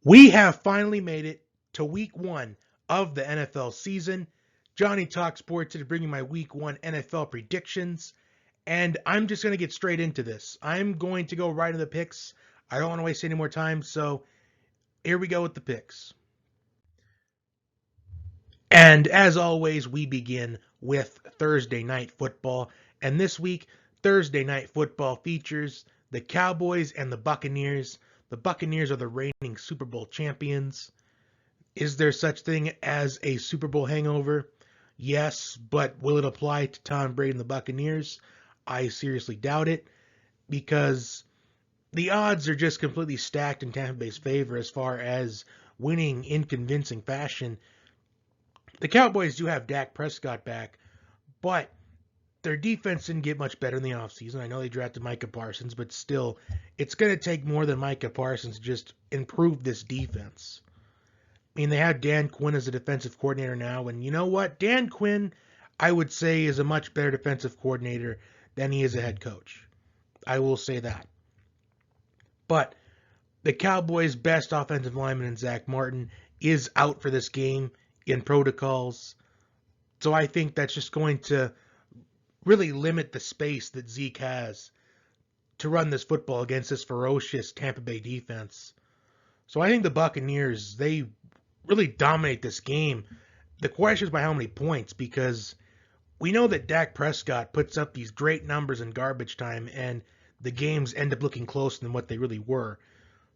We have finally made it to week one of the NFL season. Johnny Talk Sports is bringing my week one NFL predictions, and I'm just going to get straight into this. I'm going to go right into the picks. I don't want to waste any more time, so here we go with the picks. And as always, we begin with Thursday Night Football. And this week, Thursday Night Football features the Cowboys and the Buccaneers. The Buccaneers are the reigning Super Bowl champions. Is there such thing as a Super Bowl hangover? Yes, but will it apply to Tom Brady and the Buccaneers? I seriously doubt it, because the odds are just completely stacked in Tampa Bay's favor as far as winning in convincing fashion. The Cowboys do have Dak Prescott back, but their defense didn't get much better in the offseason. I know they drafted Micah Parsons, but still, it's going to take more than Micah Parsons to just improve this defense. I mean, they have Dan Quinn as a defensive coordinator now, and you know what? Dan Quinn, I would say, is a much better defensive coordinator than he is a head coach. I will say that. But the Cowboys' best offensive lineman in Zach Martin is out for this game in protocols. So I think that's just going to really limit the space that Zeke has to run this football against this ferocious Tampa Bay defense. So I think the Buccaneers, they really dominate this game. The question is by how many points, because we know that Dak Prescott puts up these great numbers in garbage time, and the games end up looking closer than what they really were.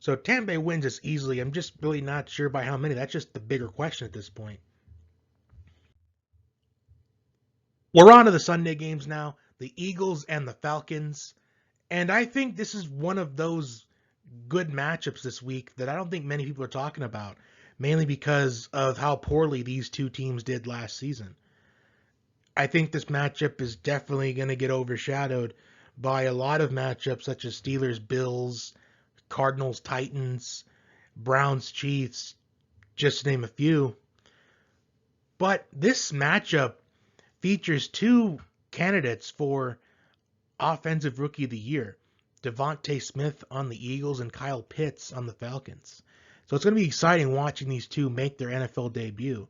So Tampa Bay wins this easily. I'm just really not sure by how many. That's just the bigger question at this point. We're on to the Sunday games now, the Eagles and the Falcons. And I think this is one of those good matchups this week that I don't think many people are talking about, mainly because of how poorly these two teams did last season. I think this matchup is definitely going to get overshadowed by a lot of matchups such as Steelers, Bills, Cardinals, Titans, Browns, Chiefs, just to name a few. But this matchup features two candidates for Offensive Rookie of the Year, Devontae Smith on the Eagles and Kyle Pitts on the Falcons. So it's going to be exciting watching these two make their NFL debut.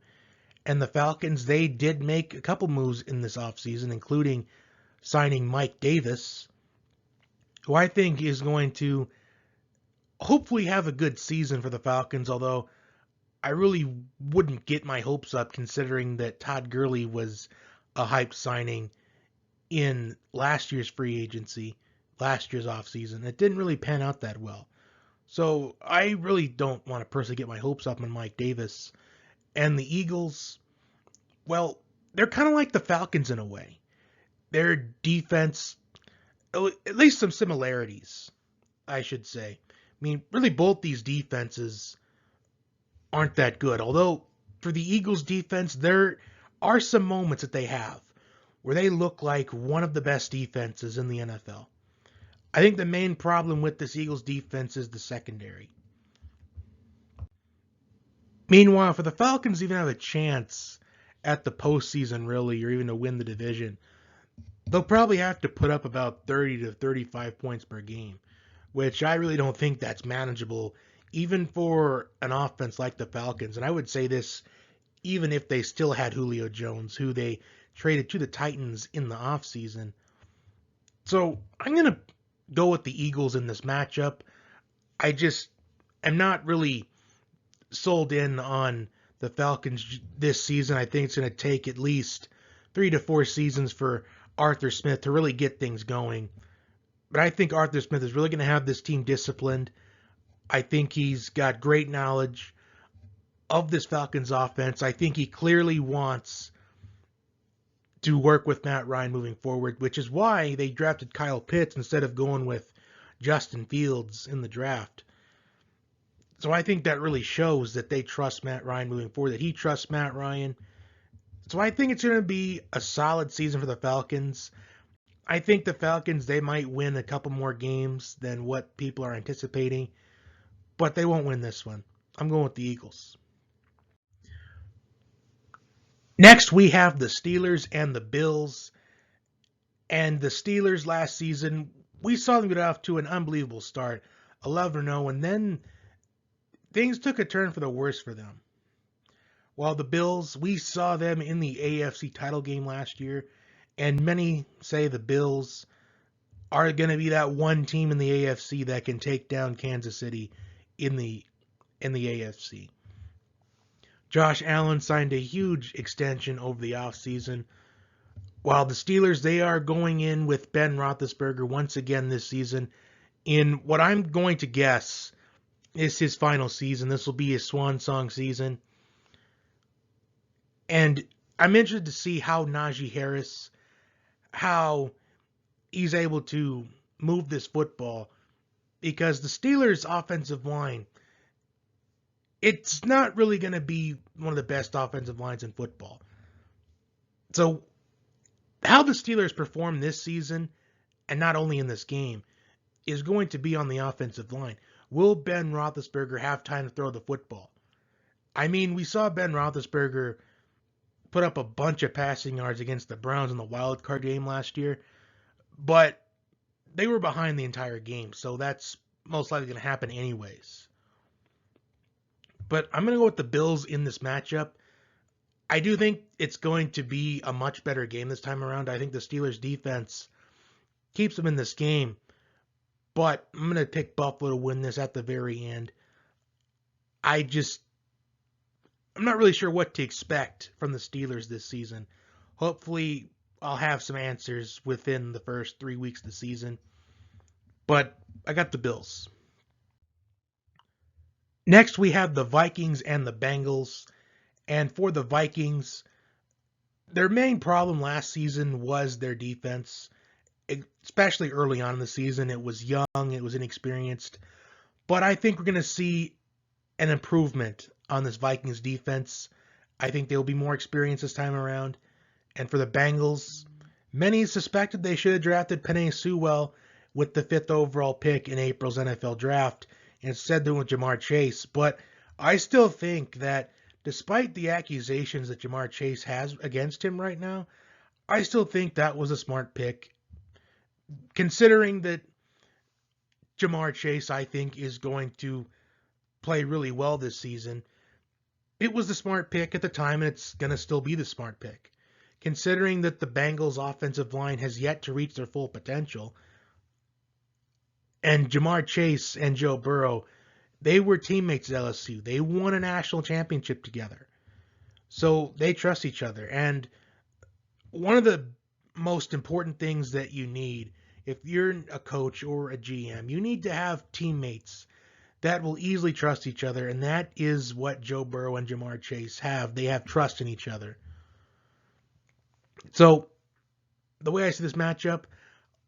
And the Falcons, they did make a couple moves in this offseason, including signing Mike Davis, who I think is going to hopefully have a good season for the Falcons, although I really wouldn't get my hopes up considering that Todd Gurley was a hyped signing in last year's free agency, last year's offseason. It didn't really pan out that well. So I really don't want to personally get my hopes up on Mike Davis. And the Eagles, well, they're kind of like the Falcons in a way. Their defense, at least some similarities, I should say. I mean, really both these defenses aren't that good. Although for the Eagles defense, there are some moments that they have where they look like one of the best defenses in the NFL. I think the main problem with this Eagles defense is the secondary. Meanwhile, for the Falcons to even have a chance at the postseason, really, or even to win the division, they'll probably have to put up about 30 to 35 points per game, which I really don't think that's manageable, even for an offense like the Falcons. And I would say this even if they still had Julio Jones, who they traded to the Titans in the offseason. So I'm going to go with the Eagles in this matchup. I just am not really sold in on the Falcons this season. I think it's going to take at least 3 to 4 seasons for Arthur Smith to really get things going. But I think Arthur Smith is really going to have this team disciplined. I think he's got great knowledge of this Falcons offense. I think he clearly wants to work with Matt Ryan moving forward, which is why they drafted Kyle Pitts instead of going with Justin Fields in the draft. So I think that really shows that they trust Matt Ryan moving forward, that he trusts Matt Ryan. So I think it's going to be a solid season for the Falcons. I think the Falcons, they might win a couple more games than what people are anticipating, but they won't win this one. I'm going with the Eagles. Next, we have the Steelers and the Bills. And the Steelers last season, we saw them get off to an unbelievable start, 11-0, and then things took a turn for the worse for them. While the Bills, we saw them in the AFC title game last year, and many say the Bills are going to be that one team in the AFC that can take down Kansas City in the AFC. Josh Allen signed a huge extension over the offseason. While the Steelers, they are going in with Ben Roethlisberger once again this season in what I'm going to guess is his final season. This will be his swan song season. And I'm interested to see how Najee Harris, how he's able to move this football, because the Steelers' offensive line, it's not really going to be one of the best offensive lines in football. So how the Steelers perform this season, and not only in this game, is going to be on the offensive line. Will Ben Roethlisberger have time to throw the football? I mean, we saw Ben Roethlisberger put up a bunch of passing yards against the Browns in the wild card game last year, but they were behind the entire game, so that's most likely going to happen anyways. But I'm going to go with the Bills in this matchup. I do think it's going to be a much better game this time around. I think the Steelers' defense keeps them in this game, but I'm going to pick Buffalo to win this at the very end. I'm not really sure what to expect from the Steelers this season. Hopefully, I'll have some answers within the first 3 weeks of the season. But I got the Bills. Next, we have the Vikings and the Bengals. And for the Vikings, their main problem last season was their defense. Especially early on in the season. It was young, it was inexperienced. But I think we're going to see an improvement on this Vikings defense. I think they'll be more experienced this time around. And for the Bengals, many suspected they should have drafted Penei Sewell with the 5th overall pick in April's NFL draft, and instead they went with Jamar Chase. But I still think that despite the accusations that Jamar Chase has against him right now, I still think that was a smart pick. Considering that Jamar Chase, I think, is going to play really well this season, it was the smart pick at the time, and it's going to still be the smart pick. Considering that the Bengals' offensive line has yet to reach their full potential, and Jamar Chase and Joe Burrow, they were teammates at LSU. They won a national championship together. So they trust each other. And one of the most important things that you need, if you're a coach or a GM, you need to have teammates that will easily trust each other. And that is what Joe Burrow and Jamar Chase have. They have trust in each other. So the way I see this matchup,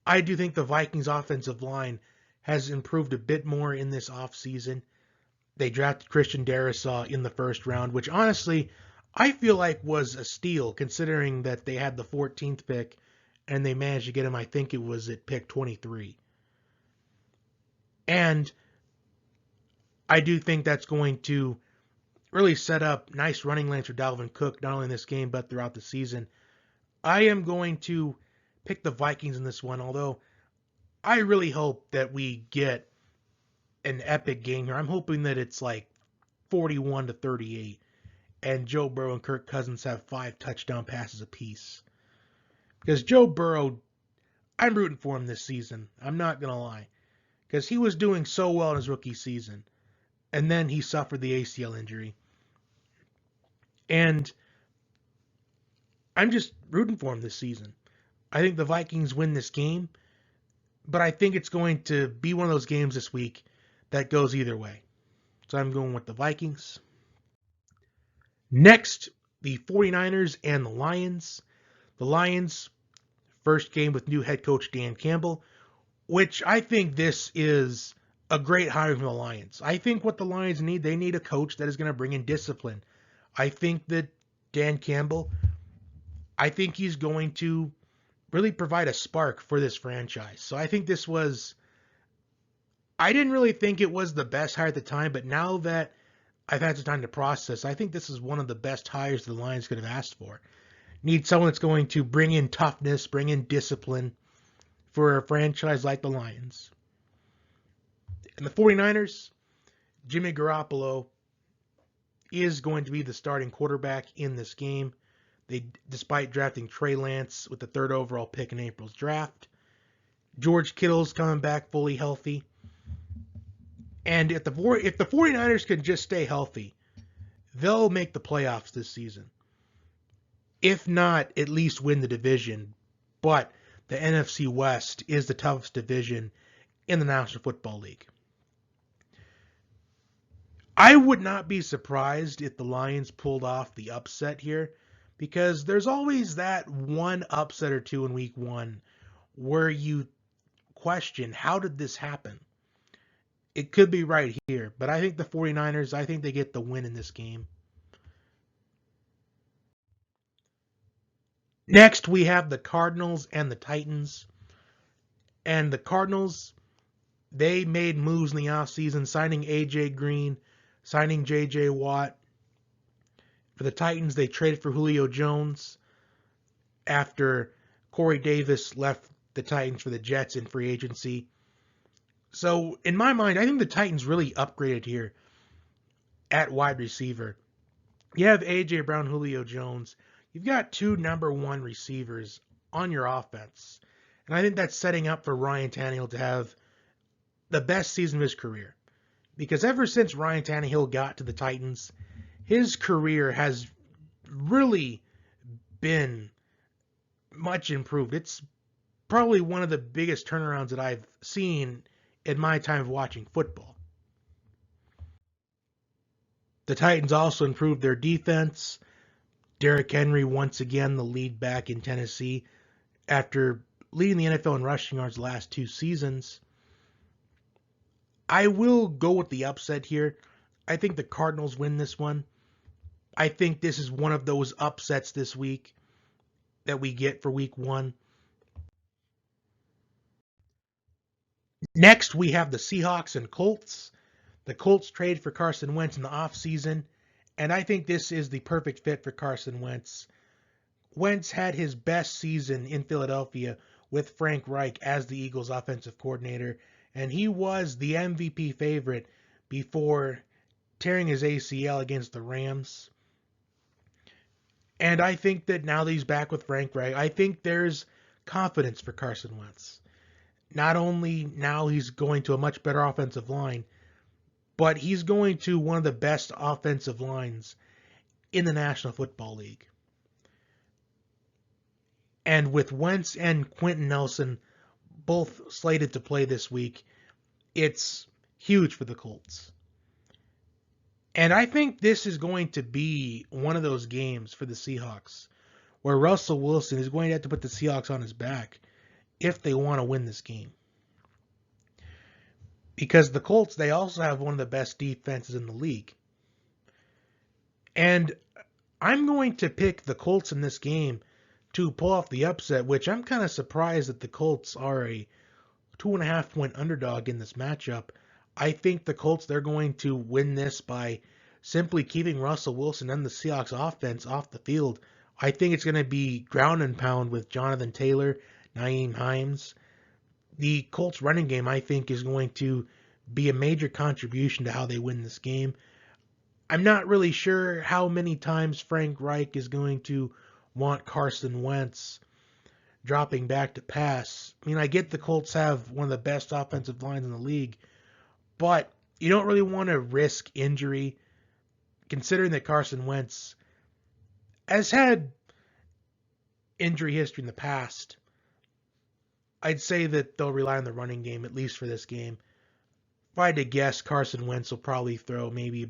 I do think the Vikings offensive line has improved a bit more in this offseason. They drafted Christian Darrisaw in the first round, which honestly I feel like was a steal considering that they had the 14th pick and they managed to get him, I think it was at pick 23. And I do think that's going to really set up nice running lanes for Dalvin Cook, not only in this game but throughout the season. I am going to pick the Vikings in this one, although I really hope that we get an epic game here. I'm hoping that it's like 41-38, and Joe Burrow and Kirk Cousins have 5 touchdown passes apiece. Because Joe Burrow, I'm rooting for him this season. I'm not going to lie. Because he was doing so well in his rookie season. And then he suffered the ACL injury. And I'm just rooting for him this season. I think the Vikings win this game. But I think it's going to be one of those games this week that goes either way. So I'm going with the Vikings. Next, the 49ers and the Lions. The Lions, first game with new head coach Dan Campbell, which I think this is a great hire from the Lions. I think what the Lions need, they need a coach that is going to bring in discipline. I think that Dan Campbell, I think he's going to really provide a spark for this franchise. So I think this was, I didn't really think it was the best hire at the time, but now that I've had some time to process, I think this is one of the best hires the Lions could have asked for. Need someone that's going to bring in toughness, bring in discipline for a franchise like the Lions. And the 49ers, Jimmy Garoppolo is going to be the starting quarterback in this game. Despite drafting Trey Lance with the 3rd overall pick in April's draft. George Kittle's coming back fully healthy. And if the 49ers can just stay healthy, they'll make the playoffs this season. If not, at least win the division. But the NFC West is the toughest division in the National Football League. I would not be surprised if the Lions pulled off the upset here, because there's always that one upset or two in week 1 where you question, how did this happen? It could be right here, but I think the 49ers, I think they get the win in this game. Next, we have the Cardinals and the Titans. And the Cardinals, they made moves in the offseason, signing A.J. Green, signing J.J. Watt. For the Titans, they traded for Julio Jones after Corey Davis left the Titans for the Jets in free agency. So, in my mind, I think the Titans really upgraded here at wide receiver. You have A.J. Brown, Julio Jones. You've got 2 number 1 receivers on your offense. And I think that's setting up for Ryan Tannehill to have the best season of his career. Because ever since Ryan Tannehill got to the Titans, his career has really been much improved. It's probably one of the biggest turnarounds that I've seen in my time of watching football. The Titans also improved their defense. Derrick Henry, once again, the lead back in Tennessee after leading the NFL in rushing yards the last 2 seasons. I will go with the upset here. I think the Cardinals win this one. I think this is one of those upsets this week that we get for week 1. Next, we have the Seahawks and Colts. The Colts traded for Carson Wentz in the offseason, and I think this is the perfect fit for Carson Wentz. Wentz had his best season in Philadelphia with Frank Reich as the Eagles' offensive coordinator, and he was the MVP favorite before tearing his ACL against the Rams. And I think that now that he's back with Frank Reich, I think there's confidence for Carson Wentz. Not only now he's going to a much better offensive line, but he's going to one of the best offensive lines in the National Football League. And with Wentz and Quentin Nelson both slated to play this week, it's huge for the Colts. And I think this is going to be one of those games for the Seahawks where Russell Wilson is going to have to put the Seahawks on his back if they want to win this game. Because the Colts, they also have one of the best defenses in the league. And I'm going to pick the Colts in this game to pull off the upset, which I'm kind of surprised that the Colts are a 2.5 point underdog in this matchup. I think the Colts, they're going to win this by simply keeping Russell Wilson and the Seahawks offense off the field. I think it's going to be ground and pound with Jonathan Taylor, Nyheim Hines. The Colts running game, I think, is going to be a major contribution to how they win this game. I'm not really sure how many times Frank Reich is going to want Carson Wentz dropping back to pass. I mean, I get the Colts have one of the best offensive lines in the league, but you don't really want to risk injury, considering that Carson Wentz has had injury history in the past. I'd say that they'll rely on the running game, at least for this game. If I had to guess, Carson Wentz will probably throw maybe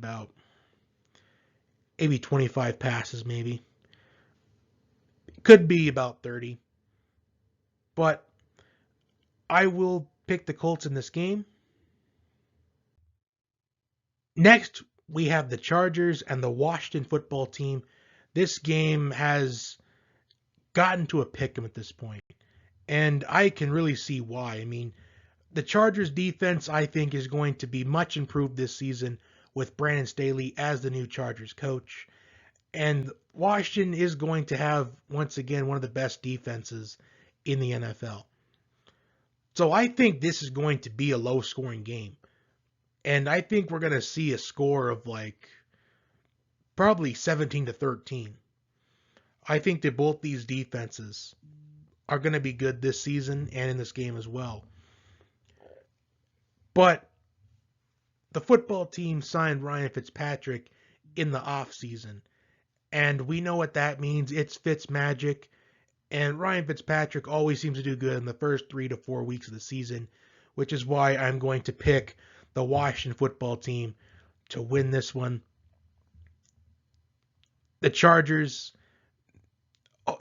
25 passes, maybe. Could be about 30. But I will pick the Colts in this game. Next, we have the Chargers and the Washington football team. This game has gotten to a pick 'em at this point. And I can really see why. I mean, the Chargers defense, I think, is going to be much improved this season with Brandon Staley as the new Chargers coach. And Washington is going to have, once again, one of the best defenses in the NFL. So I think this is going to be a low-scoring game. And I think we're going to see a score of like probably 17-13. I think that both these defenses are going to be good this season and in this game as well. But the football team signed Ryan Fitzpatrick in the offseason. And we know what that means. It's Fitz magic. And Ryan Fitzpatrick always seems to do good in the first 3 to 4 weeks of the season, which is why I'm going to pick the Washington football team to win this one. The Chargers,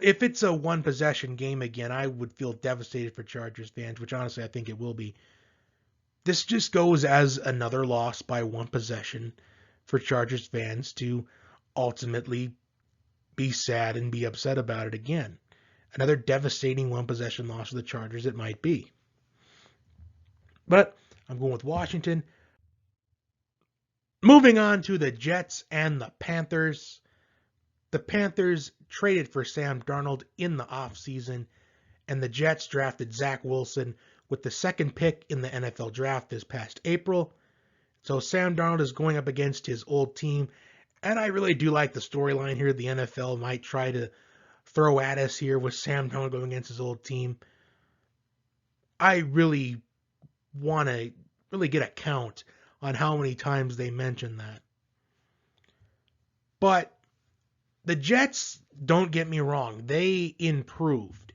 if it's a one possession game again, I would feel devastated for Chargers fans, which honestly I think it will be. This just goes as another loss by one possession for Chargers fans to ultimately be sad and be upset about it again. Another devastating one possession loss for the Chargers it might be. But I'm going with Washington. Moving on to the Jets and the Panthers. The Panthers traded for Sam Darnold in the offseason, and the Jets drafted Zach Wilson with the second pick in the NFL draft this past April. So Sam Darnold is going up against his old team, and I really do like the storyline here. The NFL might try to throw at us here with Sam Darnold going against his old team. I really want to really get a count on how many times they mention that. But the Jets, don't get me wrong, they improved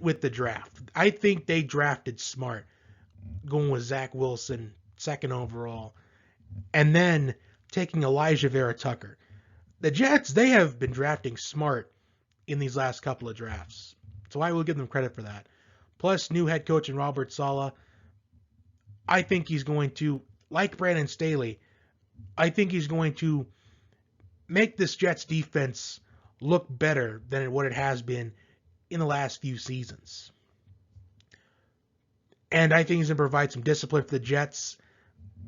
with the draft. I think they drafted smart, going with Zach Wilson, second overall, and then taking Elijah Vera Tucker. The Jets, they have been drafting smart in these last couple of drafts, so I will give them credit for that. Plus, new head coach in Robert Saleh, I think he's going to, like Brandon Staley, I think he's going to make this Jets defense look better than what it has been in the last few seasons. And I think he's going to provide some discipline for the Jets,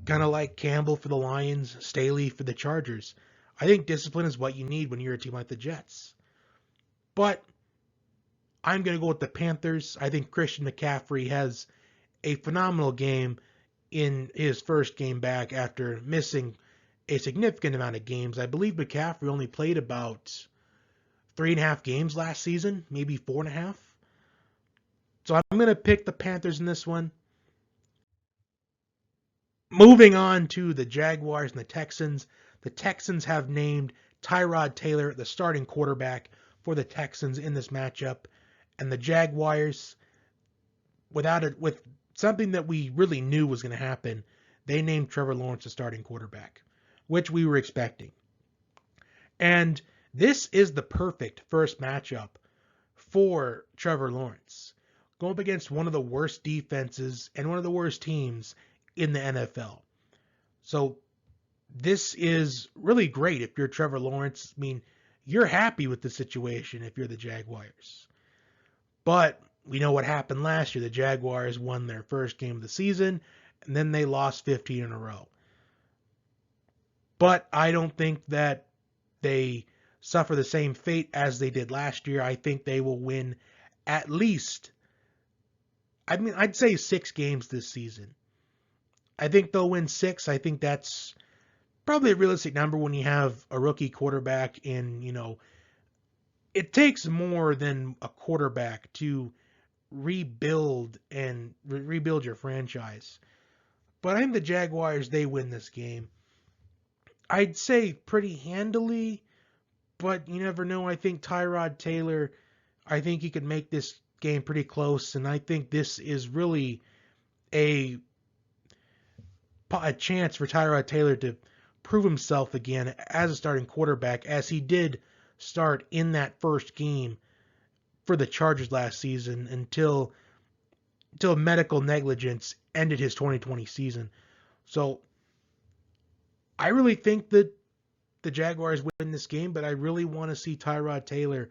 kind of like Campbell for the Lions, Staley for the Chargers. I think discipline is what you need when you're a team like the Jets. But I'm going to go with the Panthers. I think Christian McCaffrey has a phenomenal game in his first game back after missing a significant amount of games. I believe McCaffrey only played about 3.5 games last season, maybe 4.5. So I'm going to pick the Panthers in this one. Moving on to the Jaguars and the Texans. The Texans have named Tyrod Taylor the starting quarterback for the Texans in this matchup. And the Jaguars, with something that we really knew was going to happen, they named Trevor Lawrence the starting quarterback, which we were expecting. And this is the perfect first matchup for Trevor Lawrence, going up against one of the worst defenses and one of the worst teams in the NFL. So this is really great if you're Trevor Lawrence. I mean, you're happy with the situation if you're the Jaguars. But we know what happened last year. The Jaguars won their first game of the season, and then they lost 15 in a row. But I don't think that they suffer the same fate as they did last year. I think they will win at least, I'd say 6 games this season. I think they'll win 6. I think that's probably a realistic number when you have a rookie quarterback and, it takes more than a quarterback to rebuild your franchise. But I think the Jaguars, they win this game. I'd say pretty handily, but you never know. I think Tyrod Taylor, I think he could make this game pretty close, and I think this is really a chance for Tyrod Taylor to prove himself again as a starting quarterback, as he did start in that first game for the Chargers last season until medical negligence ended his 2020 season. So I really think that the Jaguars win this game, but I really want to see Tyrod Taylor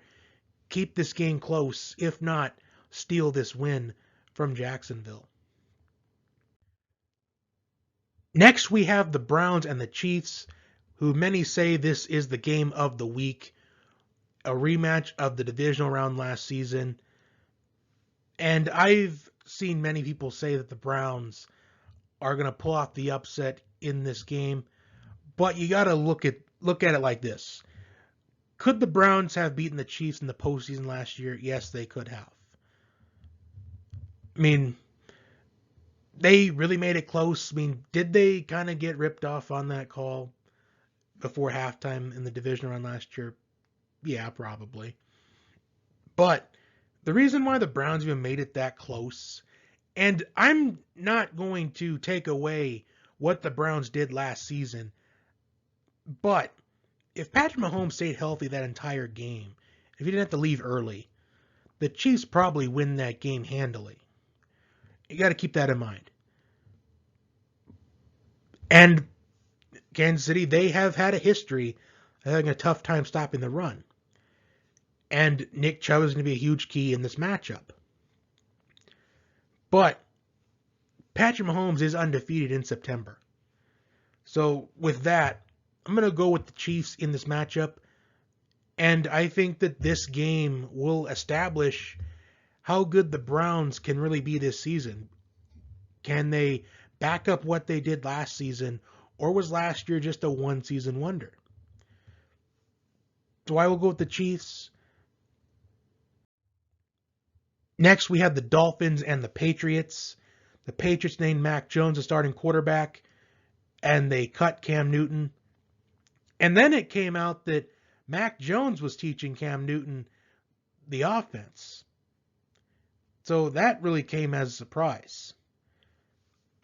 keep this game close, if not steal this win from Jacksonville. Next, we have the Browns and the Chiefs, who many say this is the game of the week, a rematch of the divisional round last season. And I've seen many people say that the Browns are going to pull off the upset in this game. But you got to look at it like this. Could the Browns have beaten the Chiefs in the postseason last year? Yes, they could have. I mean, they really made it close. I mean, did they kind of get ripped off on that call before halftime in the division round last year? Yeah, probably. But the reason why the Browns even made it that close, and I'm not going to take away what the Browns did last season, but if Patrick Mahomes stayed healthy that entire game, if he didn't have to leave early, the Chiefs probably win that game handily. You got to keep that in mind. And Kansas City, they have had a history of having a tough time stopping the run. And Nick Chubb is going to be a huge key in this matchup. But Patrick Mahomes is undefeated in September. So with that, I'm going to go with the Chiefs in this matchup. And I think that this game will establish how good the Browns can really be this season. Can they back up what they did last season, or was last year just a one-season wonder? So I will go with the Chiefs. Next, we have the Dolphins and the Patriots. The Patriots named Mac Jones a starting quarterback, and they cut Cam Newton. And then it came out that Mac Jones was teaching Cam Newton the offense. So that really came as a surprise.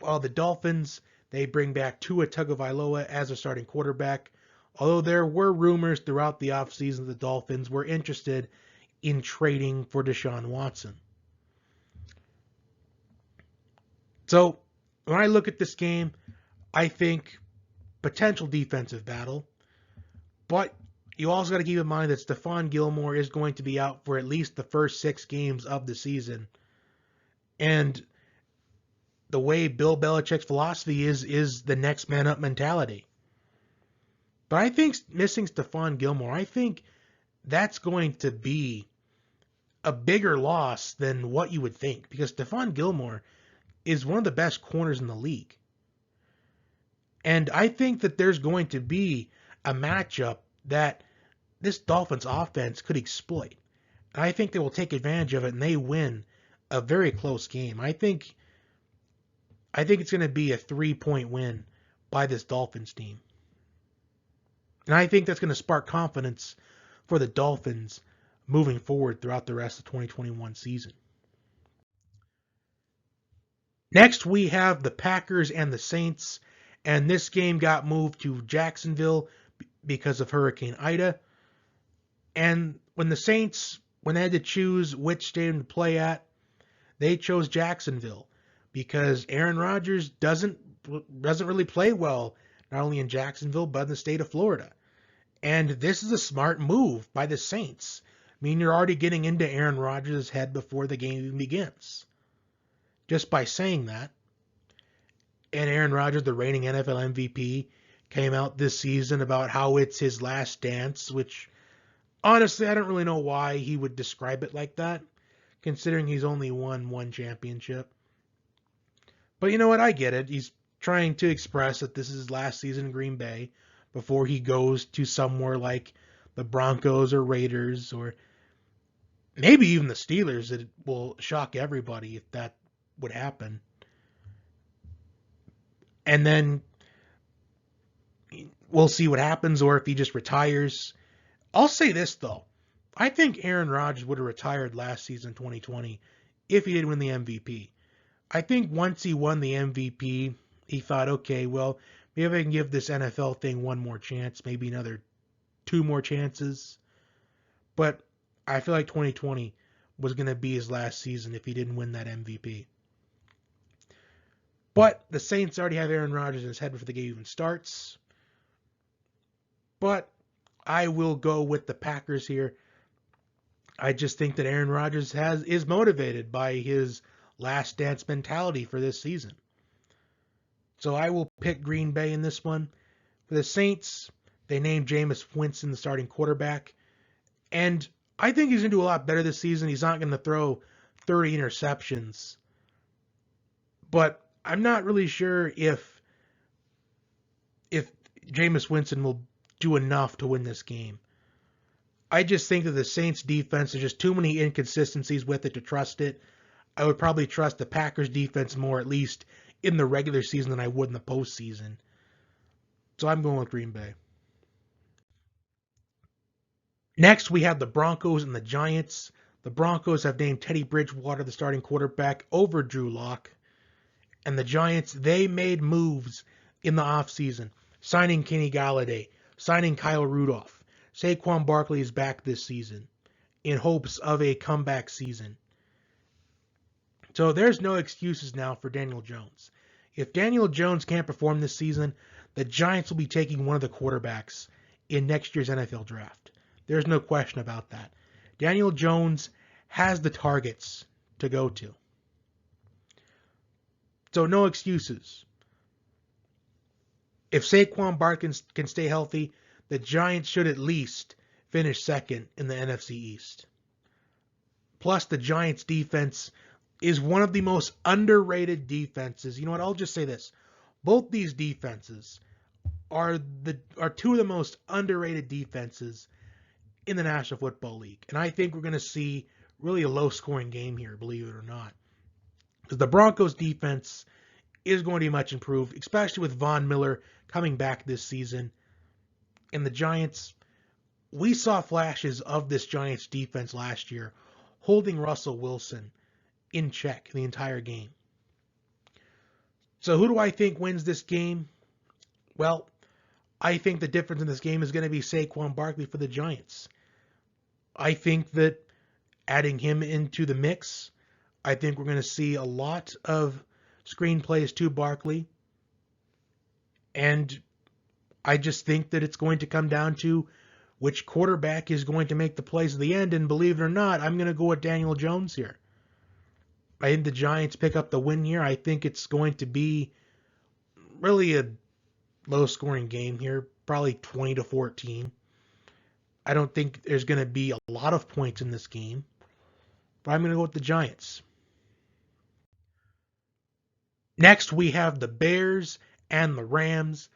While the Dolphins, they bring back Tua Tagovailoa as a starting quarterback. Although there were rumors throughout the offseason the Dolphins were interested in trading for Deshaun Watson. So when I look at this game, I think potential defensive battle. But you also got to keep in mind that Stephon Gilmore is going to be out for at least the first 6 games of the season. And the way Bill Belichick's philosophy is the next man up mentality. But I think missing Stephon Gilmore, I think that's going to be a bigger loss than what you would think, because Stephon Gilmore is one of the best corners in the league. And I think that there's going to be a matchup that this Dolphins offense could exploit. And I think they will take advantage of it and they win a very close game. I think it's going to be a 3-point win by this Dolphins team. And I think that's going to spark confidence for the Dolphins moving forward throughout the rest of the 2021 season. Next, we have the Packers and the Saints, and this game got moved to Jacksonville because of Hurricane Ida. And when the Saints, when they had to choose which stadium to play at, they chose Jacksonville because Aaron Rodgers doesn't really play well, not only in Jacksonville, but in the state of Florida. And this is a smart move by the Saints. I mean, you're already getting into Aaron Rodgers' head before the game even begins. Just by saying that. And Aaron Rodgers, the reigning NFL MVP, came out this season about how it's his last dance, which honestly, I don't really know why he would describe it like that, considering he's only won one championship. But you know what? I get it. He's trying to express that this is his last season in Green Bay before he goes to somewhere like the Broncos or Raiders or maybe even the Steelers. It will shock everybody if that would happen. And then we'll see what happens, or if he just retires. I'll say this, though. I think Aaron Rodgers would have retired last season, 2020, if he did win the MVP. I think once he won the MVP, he thought, okay, well, maybe I can give this NFL thing one more chance, maybe another 2 more chances. But I feel like 2020 was going to be his last season if he didn't win that MVP. But the Saints already have Aaron Rodgers in his head before the game even starts. But I will go with the Packers here. I just think that Aaron Rodgers is motivated by his last dance mentality for this season. So I will pick Green Bay in this one. For the Saints, they named Jameis Winston the starting quarterback. And I think he's going to do a lot better this season. He's not going to throw 30 interceptions. But I'm not really sure if Jameis Winston will do enough to win this game. I just think that the Saints defense, there's just too many inconsistencies with it to trust it. I would probably trust the Packers defense more, at least in the regular season, than I would in the postseason. So I'm going with Green Bay. Next, we have the Broncos and the Giants. The Broncos have named Teddy Bridgewater the starting quarterback over Drew Lock. And the Giants, they made moves in the offseason, signing Kenny Galladay, signing Kyle Rudolph. Saquon Barkley is back this season in hopes of a comeback season. So there's no excuses now for Daniel Jones. If Daniel Jones can't perform this season, the Giants will be taking one of the quarterbacks in next year's NFL draft. There's no question about that. Daniel Jones has the targets to go to. So no excuses. If Saquon Barkley can stay healthy, the Giants should at least finish second in the NFC East. Plus, the Giants' defense is one of the most underrated defenses. You know what? I'll just say this. Both these defenses are two of the most underrated defenses in the National Football League. And I think we're going to see really a low-scoring game here, believe it or not. Because the Broncos' defense is going to be much improved, especially with Von Miller coming back this season. And the Giants, we saw flashes of this Giants defense last year, holding Russell Wilson in check the entire game. So who do I think wins this game? Well, I think the difference in this game is going to be Saquon Barkley for the Giants. I think that adding him into the mix, I think we're going to see a lot of screenplays to Barkley. And I just think that it's going to come down to which quarterback is going to make the plays at the end. And believe it or not, I'm going to go with Daniel Jones here. I think the Giants pick up the win here. I think it's going to be really a low-scoring game here, probably 20-14. I don't think there's going to be a lot of points in this game, but I'm going to go with the Giants. Next, we have the Bears and the Rams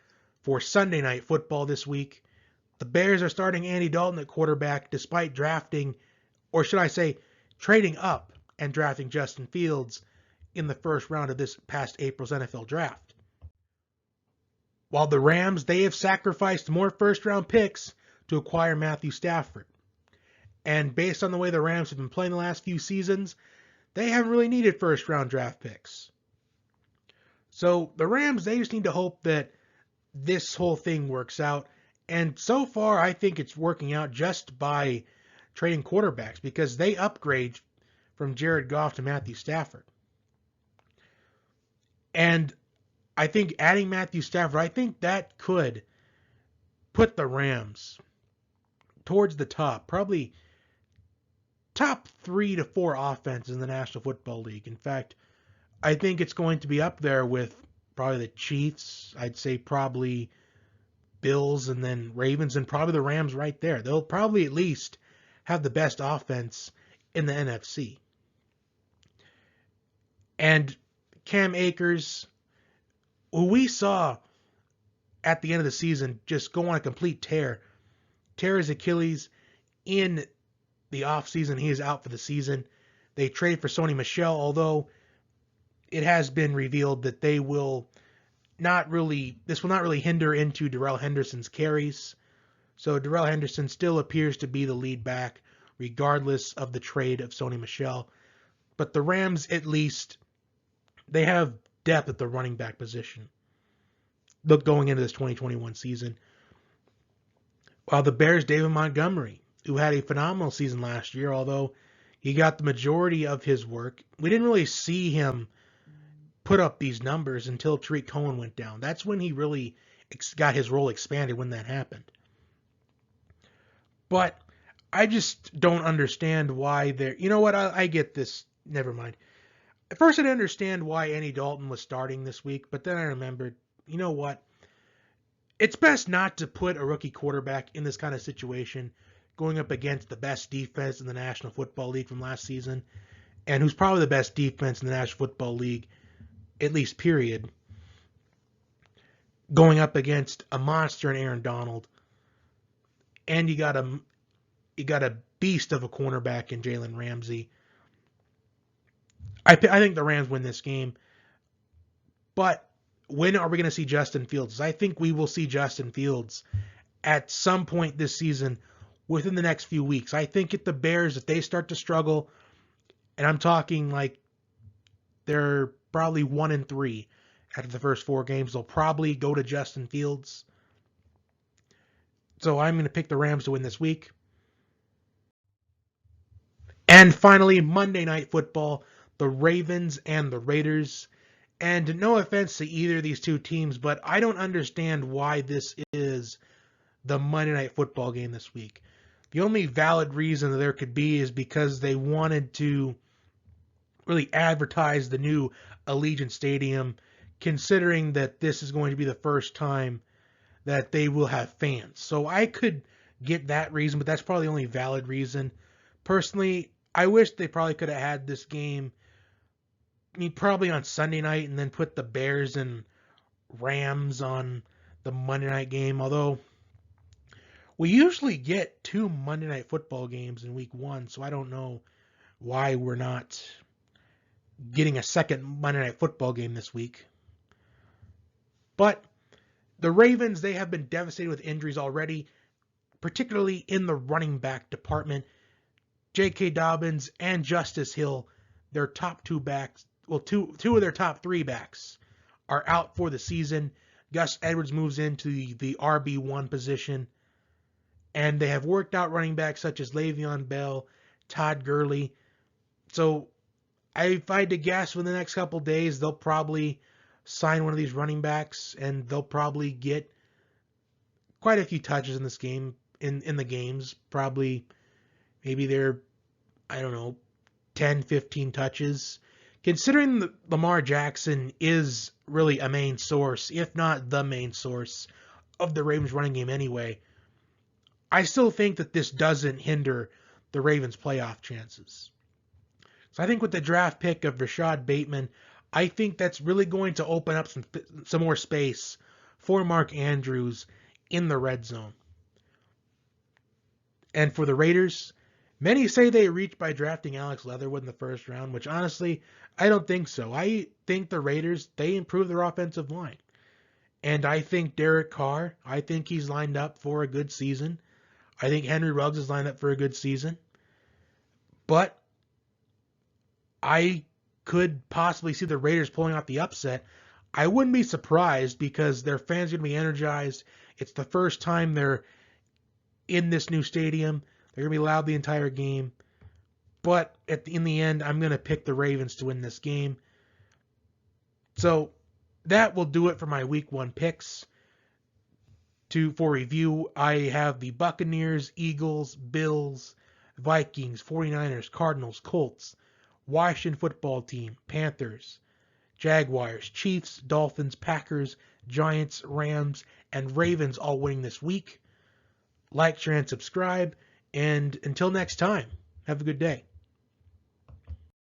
for Sunday Night Football this week. The Bears are starting Andy Dalton at quarterback despite drafting, or should I say, trading up and drafting Justin Fields in the first round of this past April's NFL draft. While the Rams, they have sacrificed more first-round picks to acquire Matthew Stafford. And based on the way the Rams have been playing the last few seasons, they haven't really needed first-round draft picks. So the Rams, they just need to hope that this whole thing works out. And so far, I think it's working out just by trading quarterbacks because they upgrade from Jared Goff to Matthew Stafford. And I think adding Matthew Stafford, I think that could put the Rams towards the top, probably top 3 to 4 offenses in the National Football League. In fact, I think it's going to be up there with probably the Chiefs. I'd say probably Bills and then Ravens and probably the Rams right there. They'll probably at least have the best offense in the NFC. And Cam Akers, who we saw at the end of the season just go on a complete tear his Achilles in the offseason. He is out for the season. They trade for Sony Michel, although it has been revealed that this will not really hinder into Darrell Henderson's carries. So Darrell Henderson still appears to be the lead back, regardless of the trade of Sony Michel. But the Rams, at least, they have depth at the running back position going into this 2021 season. While the Bears, David Montgomery, who had a phenomenal season last year, although he got the majority of his work, we didn't really see him put up these numbers until Tariq Cohen went down. That's when he really got his role expanded when that happened. But I just don't understand why they're... You know what? I get this. Never mind. At first I didn't understand why Andy Dalton was starting this week, but then I remembered, you know what? It's best not to put a rookie quarterback in this kind of situation going up against the best defense in the National Football League from last season and who's probably the best defense in the National Football League at least period, going up against a monster in Aaron Donald, and you got a beast of a cornerback in Jalen Ramsey. I think the Rams win this game, but when are we going to see Justin Fields? I think we will see Justin Fields at some point this season within the next few weeks. I think if the Bears, if they start to struggle, and I'm talking like they're probably 1-3 after the first 4 games, they'll probably go to Justin Fields. So I'm going to pick the Rams to win this week. And finally, Monday Night Football, the Ravens and the Raiders. And no offense to either of these two teams, but I don't understand why this is the Monday Night Football game this week. The only valid reason that there could be is because they wanted to really advertise the new Allegiant Stadium, considering that this is going to be the first time that they will have fans. So I could get that reason, but that's probably the only valid reason. Personally, I wish they probably could have had this game, probably on Sunday night, and then put the Bears and Rams on the Monday night game, although we usually get 2 Monday Night Football games in week 1, so I don't know why we're not getting a second Monday Night Football game this week. But the Ravens, they have been devastated with injuries already, particularly in the running back department. J.K. Dobbins and Justice Hill, their top 2 backs, well, two of their top 3 backs are out for the season. Gus Edwards moves into the RB1 position. And they have worked out running backs such as Le'Veon Bell, Todd Gurley. So if I had to guess, within the next couple days, they'll probably sign one of these running backs, and they'll probably get quite a few touches in this game, in the games. Probably, maybe they're, 10, 15 touches. Considering that Lamar Jackson is really a main source, if not the main source, of the Ravens running game anyway, I still think that this doesn't hinder the Ravens' playoff chances. So I think with the draft pick of Rashad Bateman, I think that's really going to open up some more space for Mark Andrews in the red zone. And for the Raiders, many say they reached by drafting Alex Leatherwood in the first round, which honestly, I don't think so. I think the Raiders, they improved their offensive line. And I think Derek Carr, I think he's lined up for a good season. I think Henry Ruggs is lined up for a good season. But I could possibly see the Raiders pulling out the upset. I wouldn't be surprised because their fans are going to be energized. It's the first time they're in this new stadium. They're going to be loud the entire game. But in the end, I'm going to pick the Ravens to win this game. So that will do it for my Week 1 picks. For review, I have the Buccaneers, Eagles, Bills, Vikings, 49ers, Cardinals, Colts, Washington football team, Panthers, Jaguars, Chiefs, Dolphins, Packers, Giants, Rams, and Ravens all winning this week. Like, share, and subscribe. And until next time, have a good day.